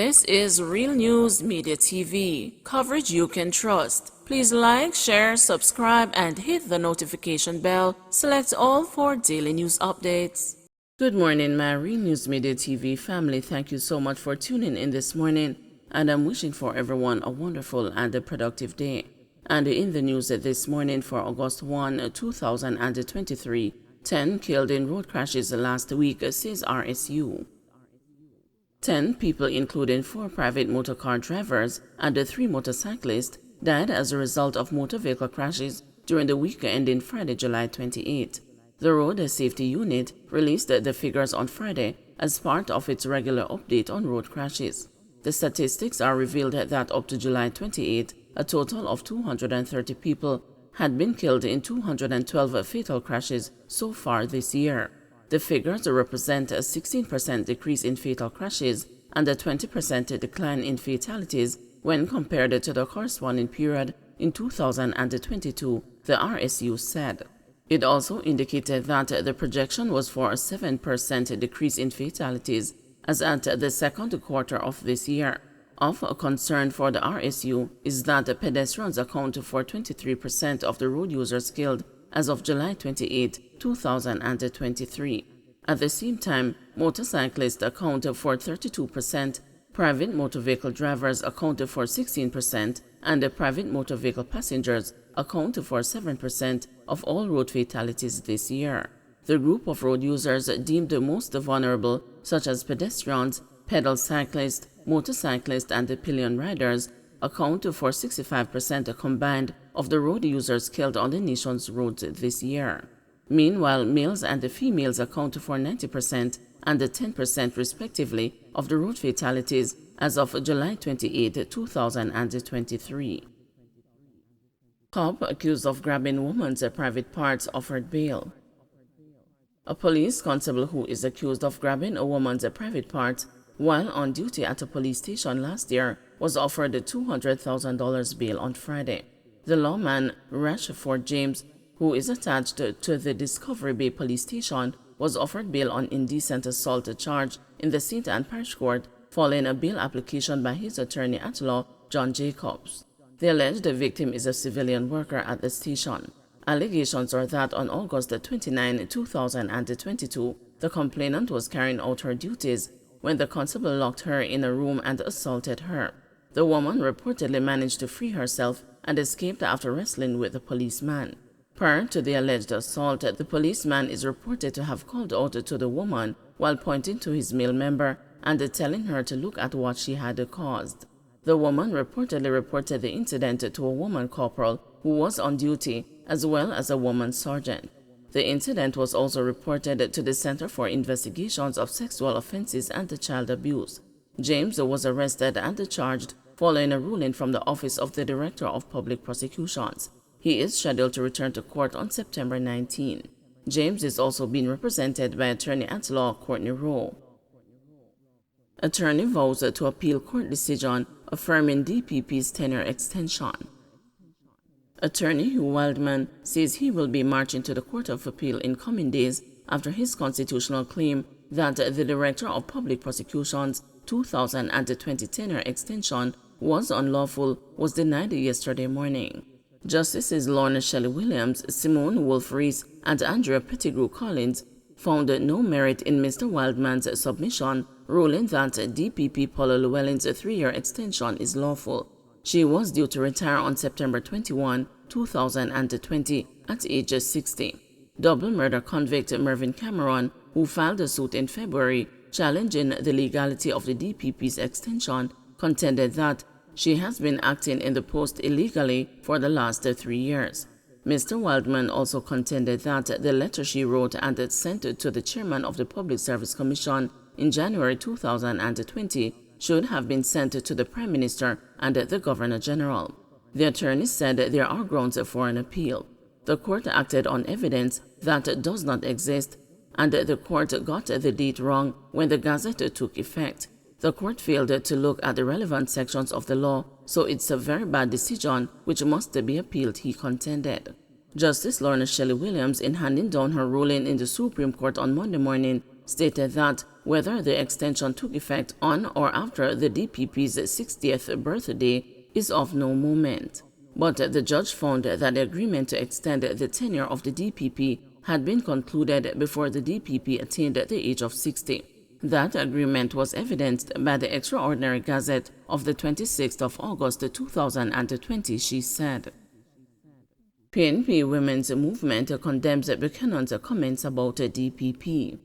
This is Real News Media TV, coverage you can trust. Please like, share, subscribe, and hit the notification bell. Select all for daily news updates. Good morning, my Real News Media TV family. Thank you so much for tuning in this morning, and I'm wishing for everyone a wonderful and a productive day. And in the news this morning for August 1, 2023, 10 killed in road crashes last week, says RSU. 10 people, including 4 private motor car drivers and 3 motorcyclists, died as a result of motor vehicle crashes during the week ending Friday, July 28. The Road Safety Unit released the figures on Friday as part of its regular update on road crashes. The statistics are revealed that up to July 28, a total of 230 people had been killed in 212 fatal crashes so far this year. The figures represent a 16% decrease in fatal crashes and a 20% decline in fatalities when compared to the corresponding period in 2022, the RSU said. It also indicated that the projection was for a 7% decrease in fatalities as at the second quarter of this year. Of concern for the RSU is that pedestrians account for 23% of the road users killed as of July 28, 2023. At the same time, motorcyclists account for 32%, private motor vehicle drivers account for 16%, and private motor vehicle passengers account for 7% of all road fatalities this year. The group of road users deemed most vulnerable, such as pedestrians, pedal cyclists, motorcyclists, and pillion riders, account for 65% combined of the road users killed on the nation's roads this year. Meanwhile, males and females account for 90% and 10% respectively of the road fatalities as of July 28, 2023. Cop accused of grabbing woman's private parts offered bail. A police constable who is accused of grabbing a woman's private parts while on duty at a police station last year was offered $200,000 bail on Friday. The lawman, Rashford James, who is attached to the Discovery Bay police station, was offered bail on indecent assault charge in the St. Anne Parish Court following a bail application by his attorney at law, John Jacobs. The alleged victim is a civilian worker at the station. Allegations are that on August 29, 2022, the complainant was carrying out her duties when the constable locked her in a room and assaulted her. The woman reportedly managed to free herself and escaped after wrestling with the policeman. Prior to the alleged assault, the policeman is reported to have called out to the woman while pointing to his male member and telling her to look at what she had caused. The woman reportedly reported the incident to a woman corporal who was on duty, as well as a woman sergeant. The incident was also reported to the Center for Investigations of Sexual Offenses and Child Abuse. James was arrested and charged following a ruling from the Office of the Director of Public Prosecutions. He is scheduled to return to court on September 19. James is also being represented by attorney at law Courtney Rowe. Attorney vows to appeal court decision affirming DPP's tenure extension. Attorney Hugh Wildman says he will be marching to the Court of Appeal in coming days after his constitutional claim that the Director of Public Prosecutions' 2020 tenure extension was unlawful was denied yesterday morning. Justices Lorna Shelley Williams, Simone Wolf-Rees, and Andrea Pettigrew Collins found no merit in Mr. Wildman's submission, ruling that DPP Paula Llewellyn's 3-year extension is lawful. She was due to retire on September 21, 2020, at age 60. Double murder convict Mervyn Cameron, who filed a suit in February challenging the legality of the DPP's extension, contended that she has been acting in the post illegally for the last 3 years. Mr. Wildman also contended that the letter she wrote and sent to the chairman of the Public Service Commission in January 2020 should have been sent to the Prime Minister and the Governor General. The attorney said there are grounds for an appeal. The court acted on evidence that does not exist, and the court got the date wrong when the Gazette took effect. The court failed to look at the relevant sections of the law, so it's a very bad decision which must be appealed, he contended. Justice Lorna Shelley Williams, in handing down her ruling in the Supreme Court on Monday morning, stated that whether the extension took effect on or after the DPP's 60th birthday is of no moment. But the judge found that the agreement to extend the tenure of the DPP had been concluded before the DPP attained the age of 60. That agreement was evidenced by the Extraordinary Gazette of the 26th of August 2020, she said. PNP Women's Movement condemns Buchanan's comments about DPP.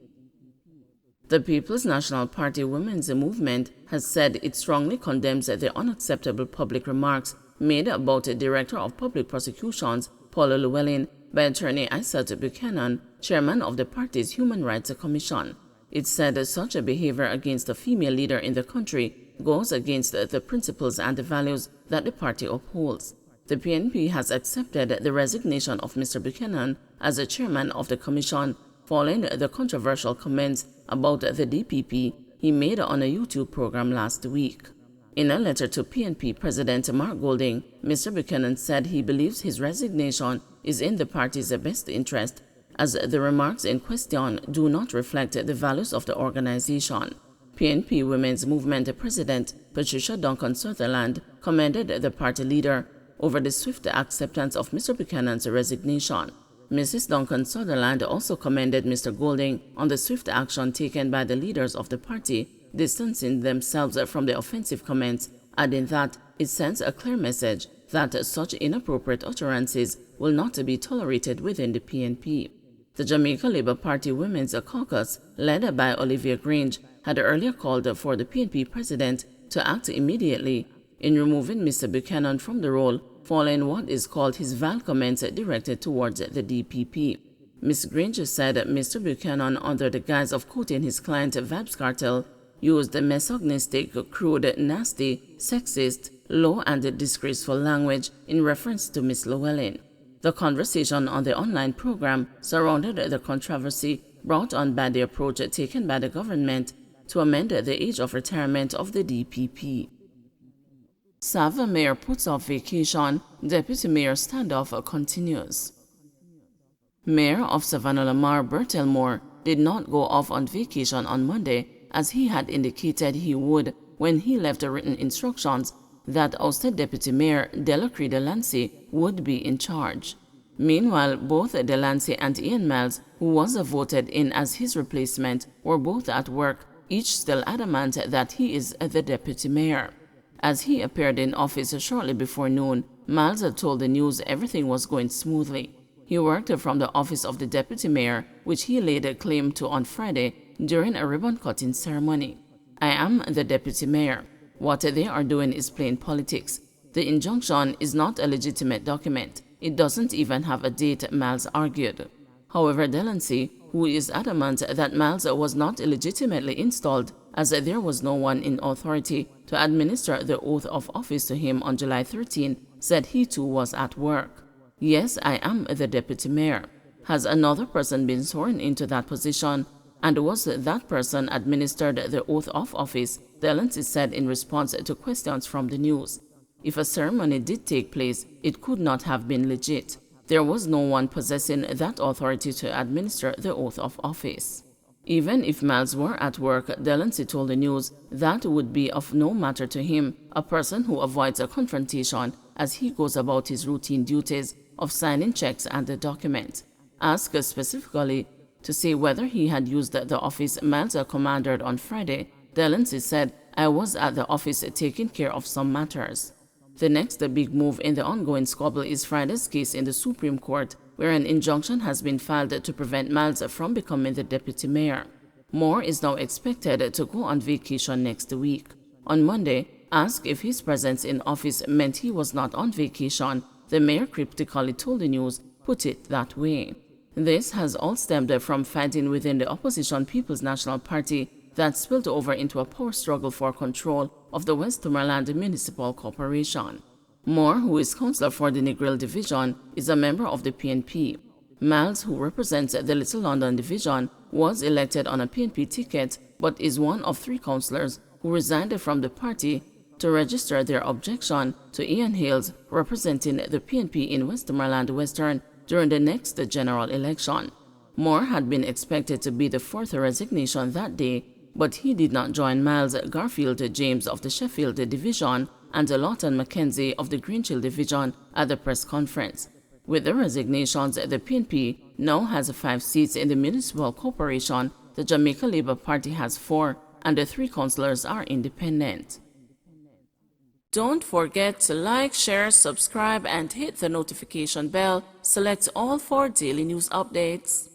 The People's National Party Women's Movement has said it strongly condemns the unacceptable public remarks made about the Director of Public Prosecutions, Paula Llewellyn, by attorney Isaac Buchanan, chairman of the party's Human Rights Commission. It said such a behavior against a female leader in the country goes against the principles and the values that the party upholds. The PNP has accepted the resignation of Mr. Buchanan as the chairman of the commission following the controversial comments about the DPP he made on a YouTube program last week. In a letter to PNP President Mark Golding, Mr. Buchanan said he believes his resignation is in the party's best interest, as the remarks in question do not reflect the values of the organization. PNP Women's Movement President Patricia Duncan Sutherland commended the party leader over the swift acceptance of Mr. Buchanan's resignation. Mrs. Duncan Sutherland also commended Mr. Golding on the swift action taken by the leaders of the party, distancing themselves from the offensive comments, adding that it sends a clear message that such inappropriate utterances will not be tolerated within the PNP. The Jamaica Labour Party Women's Caucus, led by Olivia Grange, had earlier called for the PNP president to act immediately in removing Mr. Buchanan from the role following what is called his vile comments directed towards the DPP. Ms. Grange said Mr. Buchanan, under the guise of quoting his client Vybz Kartel, used misogynistic, crude, nasty, sexist, low and disgraceful language in reference to Ms. Llewellyn. The conversation on the online program surrounded the controversy brought on by the approach taken by the government to amend the age of retirement of the DPP. Sava Mayor puts off vacation, Deputy Mayor standoff continues. Mayor of Savannah Lamar Bertel Moore did not go off on vacation on Monday as he had indicated he would when he left written instructions that ousted Deputy Mayor Delacree Delancey would be in charge. Meanwhile, both Delancey and Ian Miles, who was voted in as his replacement, were both at work, each still adamant that he is the Deputy Mayor. As he appeared in office shortly before noon, Miles told the news everything was going smoothly. He worked from the office of the Deputy Mayor, which he laid claim to on Friday during a ribbon-cutting ceremony. I am the Deputy Mayor. What they are doing is plain politics. The injunction is not a legitimate document. It doesn't even have a date, Miles argued. However, Delancey, who is adamant that Miles was not illegitimately installed as there was no one in authority to administer the oath of office to him on July 13, said he too was at work. Yes, I am the Deputy Mayor. Has another person been sworn into that position? And was that person administered the oath of office? Delancey said in response to questions from the news. If a ceremony did take place, it could not have been legit. There was no one possessing that authority to administer the oath of office. Even if Miles were at work, Delancey told the news that would be of no matter to him, a person who avoids a confrontation as he goes about his routine duties of signing checks and documents. Asked specifically to say whether he had used the office Miles commanded on Friday, Delancey said, I was at the office taking care of some matters. The next big move in the ongoing squabble is Friday's case in the Supreme Court, where an injunction has been filed to prevent Miles from becoming the Deputy Mayor. Moore is now expected to go on vacation next week. On Monday, asked if his presence in office meant he was not on vacation, the mayor cryptically told the news, put it that way. This has all stemmed from fighting within the opposition People's National Party that spilled over into a power struggle for control of the Westmoreland Municipal Corporation. Moore, who is councillor for the Negril Division, is a member of the PNP. Miles, who represents the Little London Division, was elected on a PNP ticket but is one of 3 councillors who resigned from the party to register their objection to Ian Hales representing the PNP in Westmoreland Western during the next general election. Moore had been expected to be the fourth resignation that day, but he did not join Miles Garfield James of the Sheffield Division and Lawton Mackenzie of the Greenhill Division at the press conference. With the resignations, the PNP now has 5 seats in the municipal corporation, the Jamaica Labour Party has 4, and the 3 councillors are independent. Don't forget to like, share, subscribe, and hit the notification bell. Select all for daily news updates.